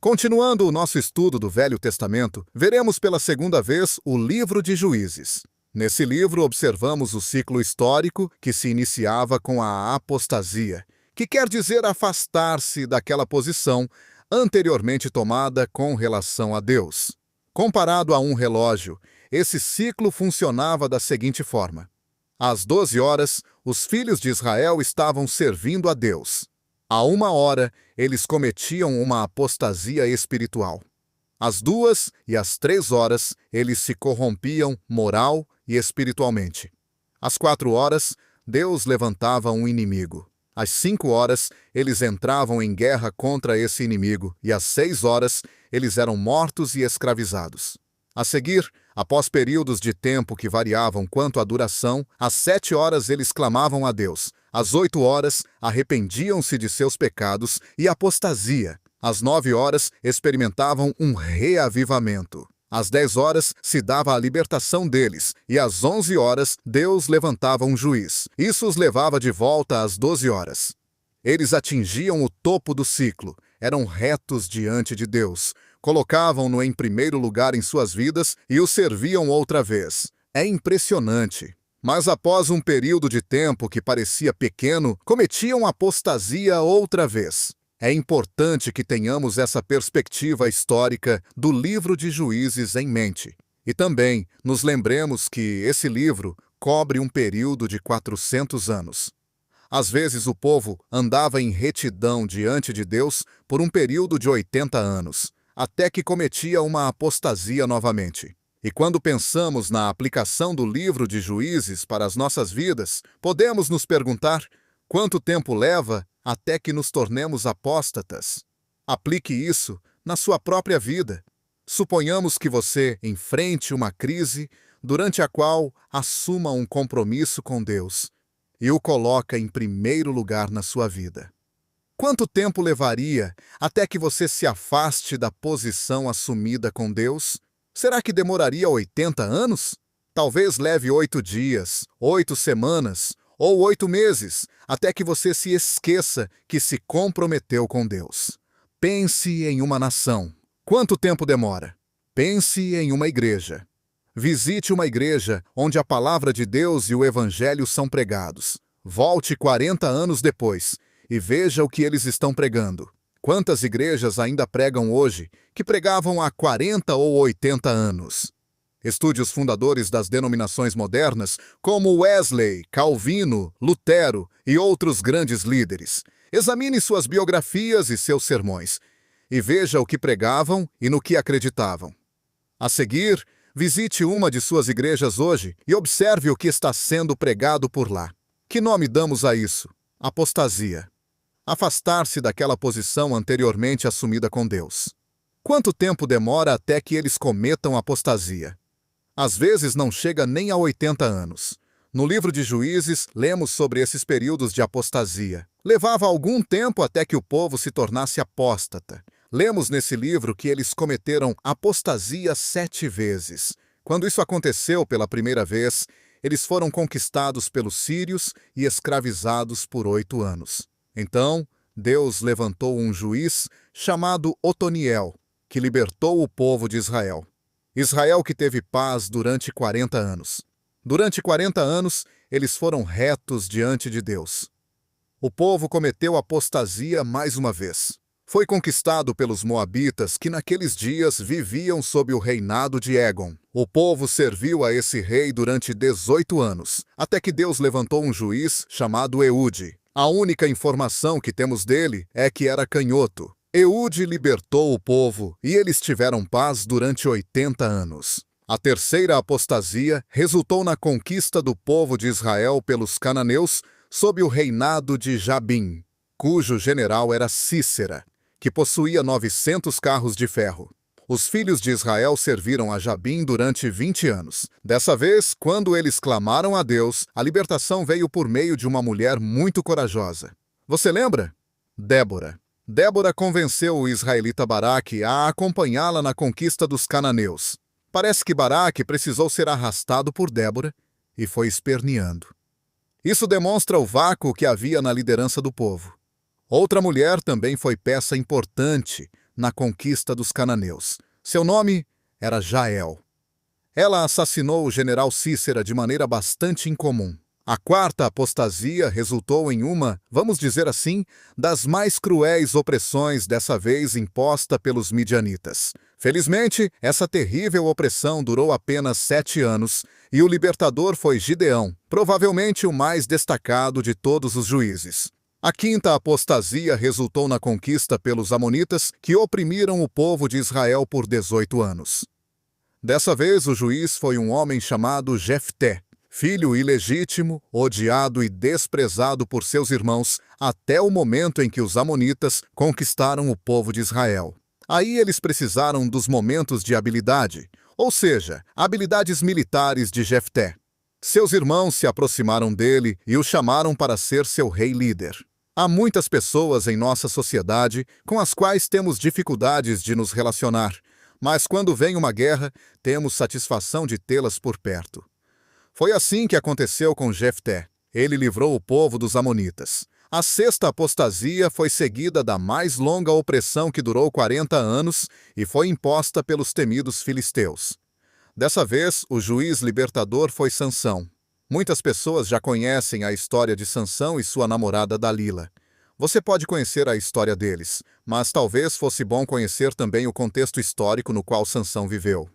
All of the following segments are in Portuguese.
Continuando o nosso estudo do Velho Testamento, veremos pela segunda vez o livro de Juízes. Nesse livro, observamos o ciclo histórico que se iniciava com a apostasia, que quer dizer afastar-se daquela posição anteriormente tomada com relação a Deus. Comparado a um relógio, esse ciclo funcionava da seguinte forma: às 12 horas, os filhos de Israel estavam servindo a Deus. À 1 hora, eles cometiam uma apostasia espiritual. Às 2 e às 3 horas, eles se corrompiam moral e espiritualmente. Às 4 horas, Deus levantava um inimigo. Às 5 horas, eles entravam em guerra contra esse inimigo, e às 6 horas, eles eram mortos e escravizados. A seguir, após períodos de tempo que variavam quanto à duração, às 7 horas eles clamavam a Deus. Às 8 horas, arrependiam-se de seus pecados e apostasia. Às 9 horas, experimentavam um reavivamento. Às 10 horas, se dava a libertação deles, e às 11 horas, Deus levantava um juiz. Isso os levava de volta às 12 horas. Eles atingiam o topo do ciclo, eram retos diante de Deus, colocavam-no em primeiro lugar em suas vidas e o serviam outra vez. É impressionante. Mas após um período de tempo que parecia pequeno, cometiam apostasia outra vez. É importante que tenhamos essa perspectiva histórica do livro de Juízes em mente. E também nos lembremos que esse livro cobre um período de 400 anos. Às vezes o povo andava em retidão diante de Deus por um período de 80 anos, até que cometia uma apostasia novamente. E quando pensamos na aplicação do livro de Juízes para as nossas vidas, podemos nos perguntar: quanto tempo leva até que nos tornemos apóstatas? Aplique isso na sua própria vida. Suponhamos que você enfrente uma crise durante a qual assuma um compromisso com Deus e o coloca em primeiro lugar na sua vida. Quanto tempo levaria até que você se afaste da posição assumida com Deus? Será que demoraria 80 anos? Talvez leve 8 dias, 8 semanas ou 8 meses, até que você se esqueça que se comprometeu com Deus. Pense em uma nação. Quanto tempo demora? Pense em uma igreja. Visite uma igreja onde a palavra de Deus e o evangelho são pregados. Volte 40 anos depois e veja o que eles estão pregando. Quantas igrejas ainda pregam hoje que pregavam há 40 ou 80 anos? Estude os fundadores das denominações modernas, como Wesley, Calvino, Lutero e outros grandes líderes. Examine suas biografias e seus sermões, e veja o que pregavam e no que acreditavam. A seguir, visite uma de suas igrejas hoje e observe o que está sendo pregado por lá. Que nome damos a isso? Apostasia. Afastar-se daquela posição anteriormente assumida com Deus. Quanto tempo demora até que eles cometam apostasia? Às vezes não chega nem a 80 anos. No livro de Juízes, lemos sobre esses períodos de apostasia. Levava algum tempo até que o povo se tornasse apóstata. Lemos nesse livro que eles cometeram apostasia 7 vezes. Quando isso aconteceu pela primeira vez, eles foram conquistados pelos sírios e escravizados por 8 anos. Então, Deus levantou um juiz chamado Otoniel, que libertou o povo de Israel. Israel que teve paz durante 40 anos. Durante 40 anos, eles foram retos diante de Deus. O povo cometeu apostasia mais uma vez. Foi conquistado pelos moabitas que naqueles dias viviam sob o reinado de Egon. O povo serviu a esse rei durante 18 anos, até que Deus levantou um juiz chamado Eude. A única informação que temos dele é que era canhoto. Eude libertou o povo e eles tiveram paz durante 80 anos. A terceira apostasia resultou na conquista do povo de Israel pelos cananeus sob o reinado de Jabim, cujo general era Cícera, que possuía 900 carros de ferro. Os filhos de Israel serviram a Jabim durante 20 anos. Dessa vez, quando eles clamaram a Deus, a libertação veio por meio de uma mulher muito corajosa. Você lembra? Débora. Débora convenceu o israelita Baraque a acompanhá-la na conquista dos cananeus. Parece que Baraque precisou ser arrastado por Débora e foi esperneando. Isso demonstra o vácuo que havia na liderança do povo. Outra mulher também foi peça importante na conquista dos cananeus. Seu nome era Jael. Ela assassinou o general Cícera de maneira bastante incomum. A quarta apostasia resultou em uma, vamos dizer assim, das mais cruéis opressões dessa vez imposta pelos midianitas. Felizmente, essa terrível opressão durou apenas 7 anos e o libertador foi Gideão, provavelmente o mais destacado de todos os juízes. A quinta apostasia resultou na conquista pelos amonitas, que oprimiram o povo de Israel por 18 anos. Dessa vez, o juiz foi um homem chamado Jefté, filho ilegítimo, odiado e desprezado por seus irmãos, até o momento em que os amonitas conquistaram o povo de Israel. Aí eles precisaram dos momentos de habilidade, ou seja, habilidades militares de Jefté. Seus irmãos se aproximaram dele e o chamaram para ser seu rei líder. Há muitas pessoas em nossa sociedade com as quais temos dificuldades de nos relacionar, mas quando vem uma guerra, temos satisfação de tê-las por perto. Foi assim que aconteceu com Jefté. Ele livrou o povo dos amonitas. A sexta apostasia foi seguida da mais longa opressão que durou 40 anos e foi imposta pelos temidos filisteus. Dessa vez, o juiz libertador foi Sansão. Muitas pessoas já conhecem a história de Sansão e sua namorada Dalila. Você pode conhecer a história deles, mas talvez fosse bom conhecer também o contexto histórico no qual Sansão viveu.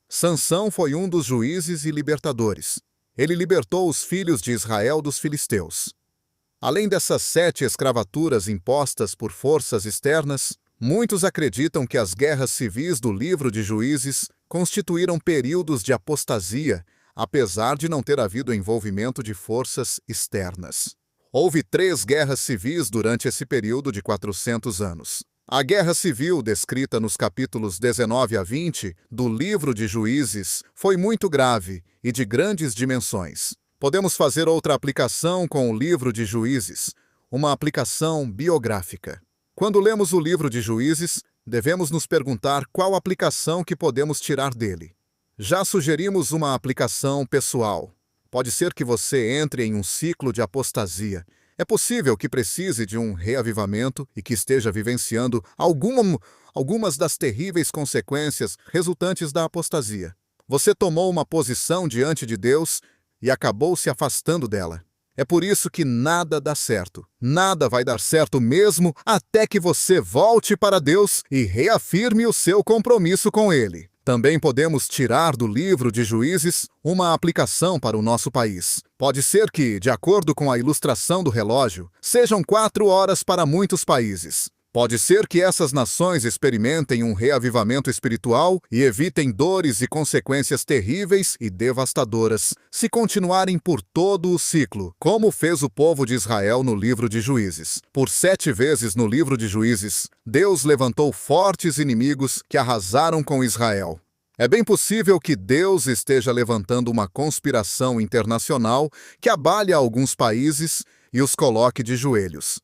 Sansão foi um dos juízes e libertadores. Ele libertou os filhos de Israel dos filisteus. Além dessas 7 escravaturas impostas por forças externas, muitos acreditam que as guerras civis do livro de Juízes constituíram períodos de apostasia, apesar de não ter havido envolvimento de forças externas. Houve 3 guerras civis durante esse período de 400 anos. A guerra civil, descrita nos capítulos 19 a 20 do livro de Juízes, foi muito grave e de grandes dimensões. Podemos fazer outra aplicação com o livro de Juízes, uma aplicação biográfica. Quando lemos o livro de Juízes, devemos nos perguntar qual aplicação que podemos tirar dele. Já sugerimos uma aplicação pessoal. Pode ser que você entre em um ciclo de apostasia. É possível que precise de um reavivamento e que esteja vivenciando algumas das terríveis consequências resultantes da apostasia. Você tomou uma posição diante de Deus e acabou se afastando dela. É por isso que nada dá certo. Nada vai dar certo mesmo até que você volte para Deus e reafirme o seu compromisso com Ele. Também podemos tirar do livro de Juízes uma aplicação para o nosso país. Pode ser que, de acordo com a ilustração do relógio, sejam 4 horas para muitos países. Pode ser que essas nações experimentem um reavivamento espiritual e evitem dores e consequências terríveis e devastadoras, se continuarem por todo o ciclo, como fez o povo de Israel no livro de Juízes. Por 7 vezes no livro de Juízes, Deus levantou fortes inimigos que arrasaram com Israel. É bem possível que Deus esteja levantando uma conspiração internacional que abale alguns países e os coloque de joelhos.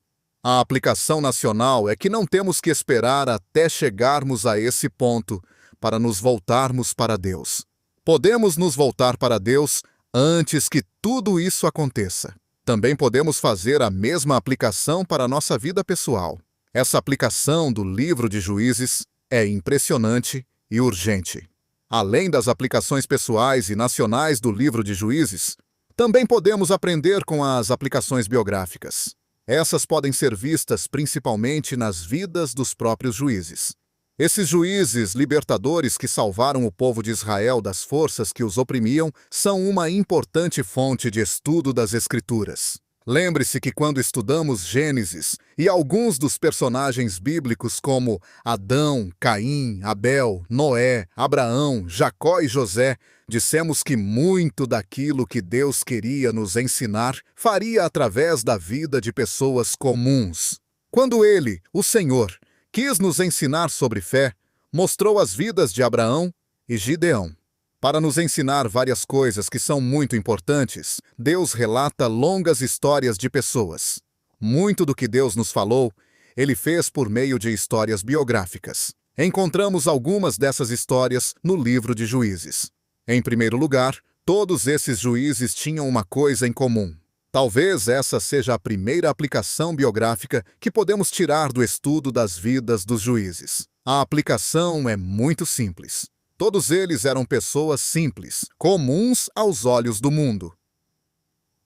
A aplicação nacional é que não temos que esperar até chegarmos a esse ponto para nos voltarmos para Deus. Podemos nos voltar para Deus antes que tudo isso aconteça. Também podemos fazer a mesma aplicação para a nossa vida pessoal. Essa aplicação do livro de Juízes é impressionante e urgente. Além das aplicações pessoais e nacionais do livro de Juízes, também podemos aprender com as aplicações biográficas. Essas podem ser vistas principalmente nas vidas dos próprios juízes. Esses juízes libertadores que salvaram o povo de Israel das forças que os oprimiam são uma importante fonte de estudo das Escrituras. Lembre-se que quando estudamos Gênesis e alguns dos personagens bíblicos como Adão, Caim, Abel, Noé, Abraão, Jacó e José, dissemos que muito daquilo que Deus queria nos ensinar faria através da vida de pessoas comuns. Quando Ele, o Senhor, quis nos ensinar sobre fé, mostrou as vidas de Abraão e Gideão. Para nos ensinar várias coisas que são muito importantes, Deus relata longas histórias de pessoas. Muito do que Deus nos falou, Ele fez por meio de histórias biográficas. Encontramos algumas dessas histórias no livro de Juízes. Em primeiro lugar, todos esses juízes tinham uma coisa em comum. Talvez essa seja a primeira aplicação biográfica que podemos tirar do estudo das vidas dos juízes. A aplicação é muito simples. Todos eles eram pessoas simples, comuns aos olhos do mundo.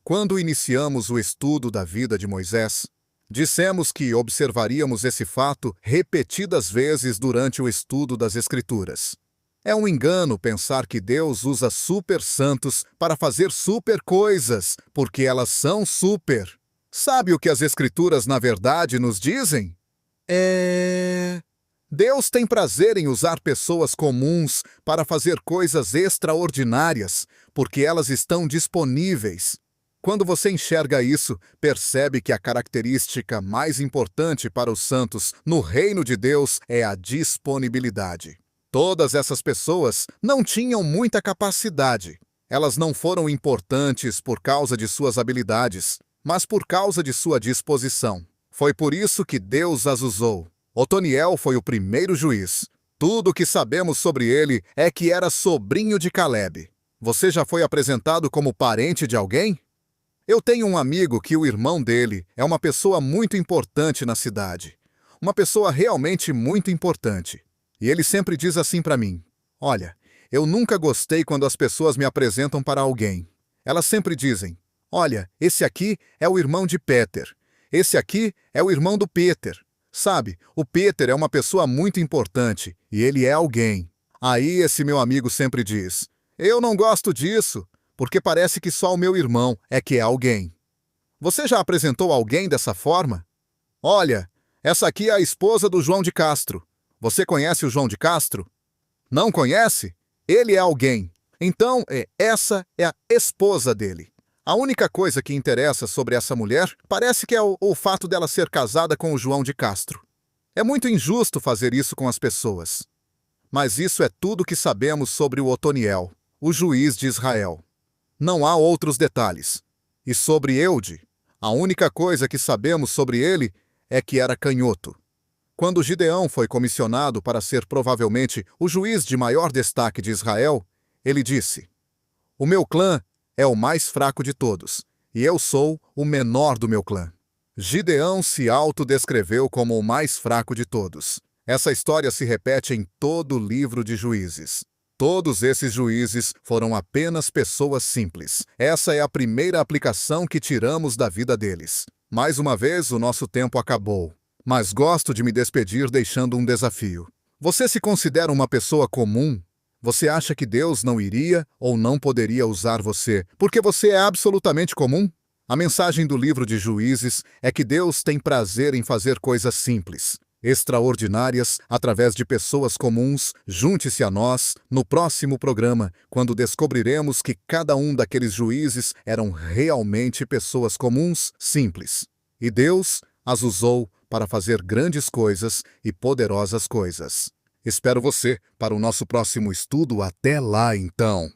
Quando iniciamos o estudo da vida de Moisés, dissemos que observaríamos esse fato repetidas vezes durante o estudo das Escrituras. É um engano pensar que Deus usa super santos para fazer super coisas, porque elas são super. Sabe o que as Escrituras na verdade nos dizem? Deus tem prazer em usar pessoas comuns para fazer coisas extraordinárias, porque elas estão disponíveis. Quando você enxerga isso, percebe que a característica mais importante para os santos no reino de Deus é a disponibilidade. Todas essas pessoas não tinham muita capacidade. Elas não foram importantes por causa de suas habilidades, mas por causa de sua disposição. Foi por isso que Deus as usou. Otoniel foi o primeiro juiz. Tudo o que sabemos sobre ele é que era sobrinho de Calebe. Você já foi apresentado como parente de alguém? Eu tenho um amigo que o irmão dele é uma pessoa muito importante na cidade. Uma pessoa realmente muito importante. E ele sempre diz assim para mim: olha, eu nunca gostei quando as pessoas me apresentam para alguém. Elas sempre dizem: olha, esse aqui é o irmão de Peter. Esse aqui é o irmão do Peter. Sabe, o Peter é uma pessoa muito importante e ele é alguém. Aí esse meu amigo sempre diz: eu não gosto disso, porque parece que só o meu irmão é que é alguém. Você já apresentou alguém dessa forma? Olha, essa aqui é a esposa do João de Castro. Você conhece o João de Castro? Não conhece? Ele é alguém. Então, essa é a esposa dele. A única coisa que interessa sobre essa mulher parece que é o fato dela ser casada com o João de Castro. É muito injusto fazer isso com as pessoas. Mas isso é tudo que sabemos sobre o Otoniel, o juiz de Israel. Não há outros detalhes. E sobre Eude, a única coisa que sabemos sobre ele é que era canhoto. Quando Gideão foi comissionado para ser provavelmente o juiz de maior destaque de Israel, ele disse: o meu clã é o mais fraco de todos, e eu sou o menor do meu clã. Gideão se autodescreveu como o mais fraco de todos. Essa história se repete em todo o livro de Juízes. Todos esses juízes foram apenas pessoas simples. Essa é a primeira aplicação que tiramos da vida deles. Mais uma vez, o nosso tempo acabou. Mas gosto de me despedir deixando um desafio. Você se considera uma pessoa comum? Você acha que Deus não iria ou não poderia usar você porque você é absolutamente comum? A mensagem do livro de Juízes é que Deus tem prazer em fazer coisas simples, extraordinárias, através de pessoas comuns. Junte-se a nós no próximo programa, quando descobriremos que cada um daqueles juízes eram realmente pessoas comuns, simples. E Deus as usou para fazer grandes coisas e poderosas coisas. Espero você para o nosso próximo estudo. Até lá, então!